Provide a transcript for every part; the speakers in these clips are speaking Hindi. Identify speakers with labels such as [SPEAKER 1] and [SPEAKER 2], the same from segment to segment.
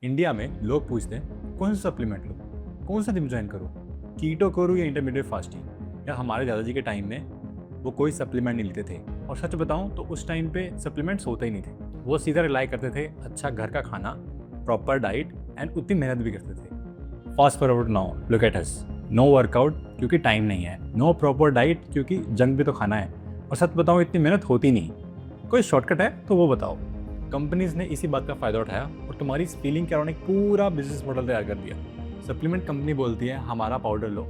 [SPEAKER 1] इंडिया में लोग पूछते हैं कौन सा सप्लीमेंट लो, कौन सा जिम ज्वाइन करूँ, कीटो करूँ या इंटरमीडिएट फास्टिंग। या हमारे दादाजी के टाइम में वो कोई सप्लीमेंट नहीं लेते थे, और सच बताऊँ तो उस टाइम पे सप्लीमेंट्स होते ही नहीं थे। वो सीधा रिलाई करते थे अच्छा घर का खाना, प्रॉपर डाइट एंड उतनी मेहनत भी करते थे। Fast forward now, look at us. No workout क्योंकि टाइम नहीं है, नो प्रॉपर डाइट क्योंकि जंक भी तो खाना है, और सच बताऊँ इतनी मेहनत होती नहीं। कोई शॉर्टकट है तो वो बताओ। कंपनीज ने इसी बात का फ़ायदा उठाया और तुम्हारी फीलिंग के अराउंड एक पूरा बिजनेस मॉडल तैयार कर दिया। सप्लीमेंट कंपनी बोलती है हमारा पाउडर लो,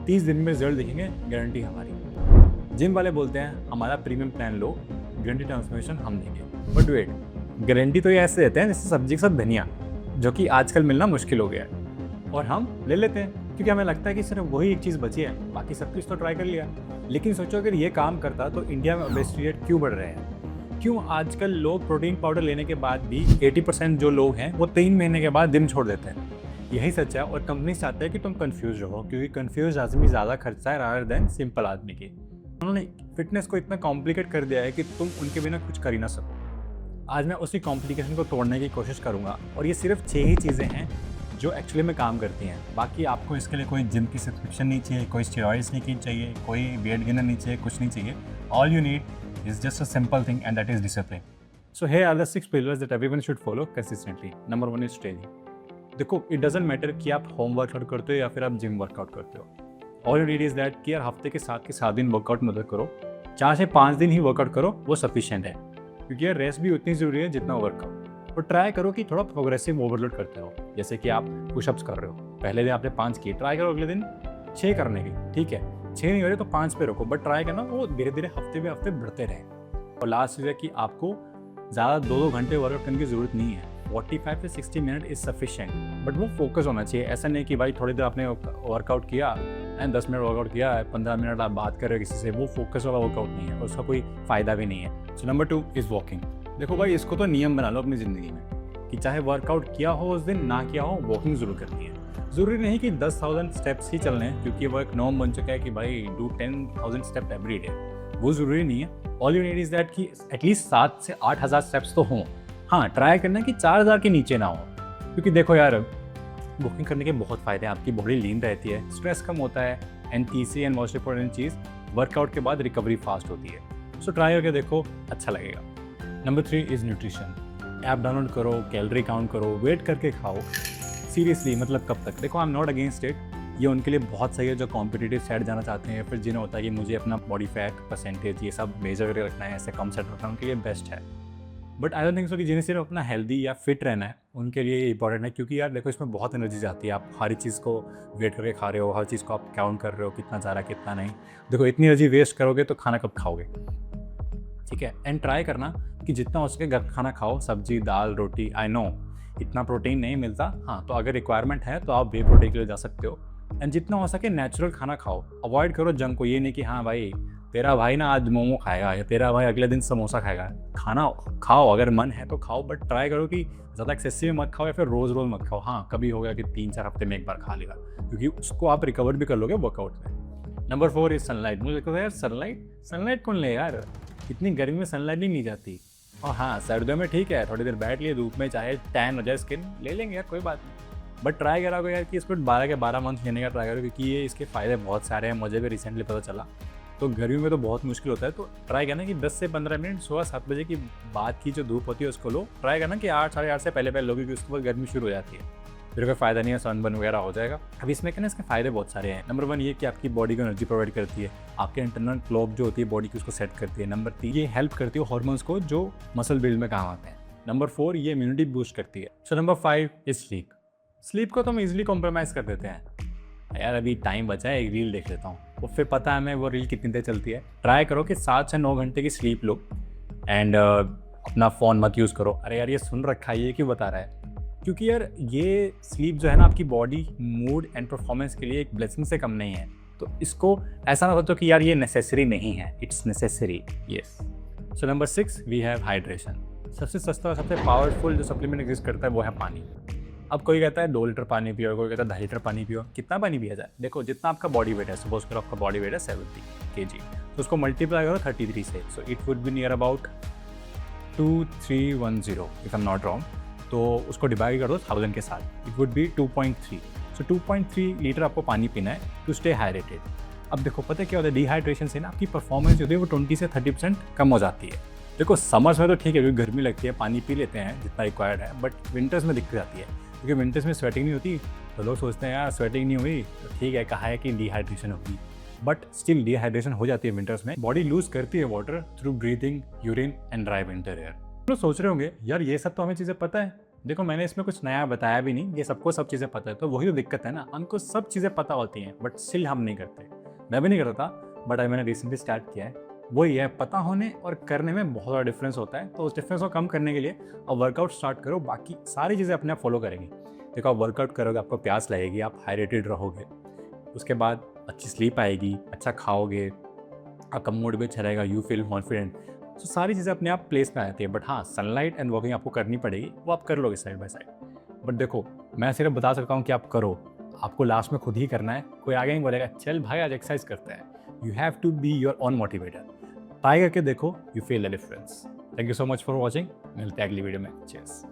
[SPEAKER 1] 30 दिन में रिजल्ट दिखेंगे, गारंटी हमारी। जिम वाले बोलते हैं हमारा प्रीमियम प्लान लो, गारंटी ट्रांसफॉर्मेशन हम देंगे। बट वेट, गारंटी तो ये ऐसे देते हैं जैसे सब्जी के साथ धनिया, जो कि आजकल मिलना मुश्किल हो गया है, और हम ले लेते हैं क्योंकि हमें लगता है कि सिर्फ वही एक चीज़ बची है, बाकी सब कुछ तो ट्राई कर लिया। लेकिन सोचो अगर ये काम करता तो इंडिया में ओबेसिटी रेट क्यों बढ़ रहे हैं? क्यों आजकल लोग प्रोटीन पाउडर लेने के बाद भी 80% जो लोग हैं वो 3 महीने के बाद जिम छोड़ देते हैं? यही सच है, और कंपनी चाहते हैं कि तुम कंफ्यूज रहो, क्योंकि कंफ्यूज आदमी ज़्यादा खर्चा है रादर देन सिंपल आदमी की। उन्होंने फिटनेस को इतना कॉम्प्लिकेट कर दिया है कि तुम उनके बिना कुछ कर ही ना सको। आज मैं उसी कॉम्प्लिकेशन को तोड़ने की कोशिश करूँगा, और ये सिर्फ 6 ही चीज़ें हैं जो एक्चुअली में काम करती हैं। बाकी आपको इसके लिए कोई जिम की सब्सक्रिप्शन नहीं चाहिए, कोई स्टेरॉइड्स नहीं चाहिए, कोई वेट गेनर नहीं चाहिए, कुछ नहीं चाहिए। All you need is just a simple thing, and that is discipline. So here are the 6 pillars that everyone should follow consistently. Number 1 is training. देखो, it doesn't matter कि आप होम वर्कआउट करते हो या फिर आप जिम वर्कआउट करते हो। All you need is that कि यार हफ्ते के 7 दिन वर्कआउट मत करो, 4 से 5 दिन ही वर्कआउट करो, वो सफिशिएंट है, क्योंकि यार रेस्ट भी उतनी ज़रूरी है जितना वर्कआउट। और ट्राई करो कि थोड़ा प्रोग्रेसिव ओवरलोड करते हो, जैसे कि आप पुशअप्स कर रहे हो, पहले दिन आपने 5 किए, ट्राई करो अगले दिन 6 करने की, ठीक है। 6 नहीं हो रहे तो 5 पे रखो, बट ट्राई करना वो धीरे धीरे हफ्ते पे हफ्ते बढ़ते रहे। और लास्ट चीज़ है कि आपको ज़्यादा 2 घंटे वर्कआउट करने की ज़रूरत नहीं है, 45 से 60 मिनट इज़ सफिशिएंट, बट वो फोकस होना चाहिए। ऐसा नहीं कि भाई थोड़ी देर आपने वर्कआउट किया एंड 10 मिनट वर्कआउट किया, 15 मिनट आप बात कर रहे हो किसी से, वो फोकस वाला वर्कआउट नहीं है और उसका कोई फ़ायदा भी नहीं है। So number 2 is walking. देखो भाई, इसको तो नियम बना लो अपनी ज़िंदगी में कि चाहे वर्कआउट किया हो उस दिन, ना किया हो, वॉकिंग ज़रूर करनी है। ज़रूरी नहीं कि 10,000 स्टेप्स ही चलने हैं, क्योंकि वो एक नॉर्म बन चुका है कि भाई डू 10,000 स्टेप एवरी डे, वो ज़रूरी नहीं है। All you need is that कि एटलीस्ट 7 से 8,000 स्टेप्स तो हों। हाँ, ट्राई करना कि 4,000 के नीचे ना हो, क्योंकि देखो यार, वॉकिंग करने के बहुत फ़ायदे हैं। आपकी बॉडी लीन रहती है, स्ट्रेस कम होता है, एंड तीसरी and most important cheese, workout के बाद रिकवरी फास्ट होती है। सो ट्राई करके देखो, अच्छा लगेगा। Number 3 is nutrition. App download करो, कैलोरी काउंट करो, वेट करके खाओ। सीरियसली, मतलब कब तक? देखो, I am not against it, ये उनके लिए बहुत सही है जो कॉम्पिटिटिव सेट जाना चाहते हैं, फिर जिन्हें होता है कि मुझे अपना बॉडी फैट परसेंटेज ये सब मेजर करके रखना है, ऐसे कम सेट रखना है, उनके लिए बेस्ट है। But I don't think so कि जिन्हें सिर्फ अपना हेल्दी या फिट रहना है उनके लिए ये इंपॉर्टेंट है, क्योंकि यार देखो, इसमें बहुत एनर्जी जाती है। आप हर चीज़ को वेट करके खा रहे हो, हर चीज़ को आप काउंट कर रहे हो, कितना जा रहा है कितना नहीं। देखो, इतनी एनर्जी वेस्ट करोगे तो खाना कब खाओगे? ठीक है, एंड ट्राई करना कि जितना हो सके घर खाना खाओ, सब्जी दाल रोटी। आई नो इतना प्रोटीन नहीं मिलता, हाँ, तो अगर रिक्वायरमेंट है तो आप वे प्रोटीन के लिए जा सकते हो। एंड जितना हो सके नेचुरल खाना खाओ, अवॉइड करो जंक को। ये नहीं कि हाँ भाई तेरा भाई ना आज मोमो खाएगा या तेरा भाई अगले दिन समोसा खाएगा। खाना खाओ, अगर मन है तो खाओ, बट ट्राई करो कि ज़्यादा एक्सेसिव मत खाओ या फिर रोज़ रोज़ मत खाओ। हाँ, कभी हो गया कि 3-4 हफ्ते में एक बार खा लिया, क्योंकि उसको आप रिकवर भी कर लोगे वर्कआउट में। Number 4 is sunlight. मुझे लगता है यार सनलाइट कौन ले यार, इतनी गर्मी में सनलाइट नहीं जाती। और हाँ, सर्दियों में ठीक है, थोड़ी देर बैठ लिए धूप में, चाहे टैन हो जाए स्किन, ले लेंगे यार, कोई बात नहीं। बट ट्राई करा यार कि इसको 12 के 12 मंथ लेने का ट्राई करो, क्योंकि ये इसके फ़ायदे बहुत सारे हैं, मुझे भी रिसेंटली पता चला। तो गर्मी में तो बहुत मुश्किल होता है, तो ट्राई करना कि 10 से 15 मिनट सुबह 7 बजे की बाद की जो धूप होती है उसको लो। ट्राई करना कि 8 साढ़े 8 से पहले लो, क्योंकि उसके बाद गर्मी शुरू हो जाती है, फिर कोई फ़ायदा नहीं है, सनबर्न वगैरह हो जाएगा। अब इसमें क्या ना, इसके फ़ायदे बहुत सारे हैं। नंबर 1 ये कि आपकी बॉडी को एनर्जी प्रोवाइड करती है, आपके इंटरनल क्लॉक जो होती है बॉडी की उसको सेट करती है। नंबर 3 ये हेल्प करती है हार्मोन्स को जो मसल बिल्ड में काम आते हैं। नंबर 4 ये इम्यूनिटी बूस्ट करती है। सो नंबर 5 इज स्लीप को तो हम इजीली कॉम्प्रोमाइज़ कर देते हैं। यार अभी टाइम बचा है, एक रील देख लेता हूँ, वो फिर पता है हमें वो रील कितनी देर चलती है। ट्राई करो कि 7 से 9 घंटे की स्लीप लो, एंड अपना फ़ोन मत यूज़ करो। अरे यार, ये सुन रखा है, ये क्यों बता रहा है? क्योंकि यार ये स्लीप जो है ना, आपकी बॉडी मूड एंड परफॉर्मेंस के लिए एक ब्लेसिंग से कम नहीं है, तो इसको ऐसा ना सोचो कि यार ये नेसेसरी नहीं है, it's necessary, yes. So number 6 we have hydration. सबसे सस्ता और सबसे पावरफुल जो सप्लीमेंट एग्जिस्ट करता है वो है पानी। अब कोई कहता है 2 लीटर पानी पियो, कोई कहता है 2.5 लीटर पानी पियो। कितना पानी पिया जाए? देखो, जितना आपका बॉडी वेट है, सपोज करो आपका बॉडी वेट है 70 kg, तो उसको मल्टीप्लाई करो 33 से, so it would be near about 2310 if I am not wrong. तो उसको डिवाइड कर दो 1000 के साथ, it would be 2.3। So 2.3 litre आपको पानी पीना है टू स्टे हाइड्रेटेड। अब देखो पता है क्या होता है, डिहाइड्रेशन से ना आपकी परफॉर्मेंस जो है वो 20 से 30% कम हो जाती है। देखो समर्स में तो ठीक है क्योंकि गर्मी लगती है, पानी पी लेते हैं जितना रिक्वायर्ड है, बट विंटर्स में दिक्कत आती है क्योंकि विंटर्स में स्वेटिंग नहीं होती। तो लोग सोचते हैं यार स्वेटिंग नहीं हुई तो ठीक है, कहा है कि डिहाइड्रेशन होगी, बट स्टिल डिहाइड्रेशन हो जाती है विंटर्स में। बॉडी लूज करती है water through breathing, urine and dry winter air. लोग सोच रहे होंगे यार ये सब तो हमें चीज़ें पता है, देखो मैंने इसमें कुछ नया बताया भी नहीं, ये सबको सब चीज़ें पता है। तो वही तो दिक्कत है ना, हमको सब चीज़ें पता होती हैं बट स्टिल हम नहीं करते। मैं भी नहीं करता था, बट मैंने रिसेंटली स्टार्ट किया है। वही है, पता होने और करने में बहुत बड़ा डिफरेंस होता है। तो उस डिफरेंस को कम करने के लिए अब वर्कआउट स्टार्ट करो, बाकी सारी चीज़ें अपने आप फॉलो करेंगी। देखो आप वर्कआउट करोगे, आपको प्यास लगेगी, आप हाइड्रेटेड रहोगे, उसके बाद अच्छी स्लीप आएगी, अच्छा खाओगे, आपका मूड भी अच्छा रहेगा, यू फील कॉन्फिडेंट। तो सारी चीज़ें अपने आप प्लेस में आ जाती है। बट हाँ, सनलाइट एंड वॉकिंग आपको करनी पड़ेगी, वो आप कर लोगे साइड बाय साइड। बट देखो मैं सिर्फ बता सकता हूँ कि आप करो, आपको लास्ट में खुद ही करना है। कोई आगे नहीं बोलेगा चल भाई आज एक्सरसाइज करते हैं। You have to be your own motivator. Try करके देखो, you feel the difference. Thank you so much for watching. मिलते हैं अगली वीडियो में। चीयर्स।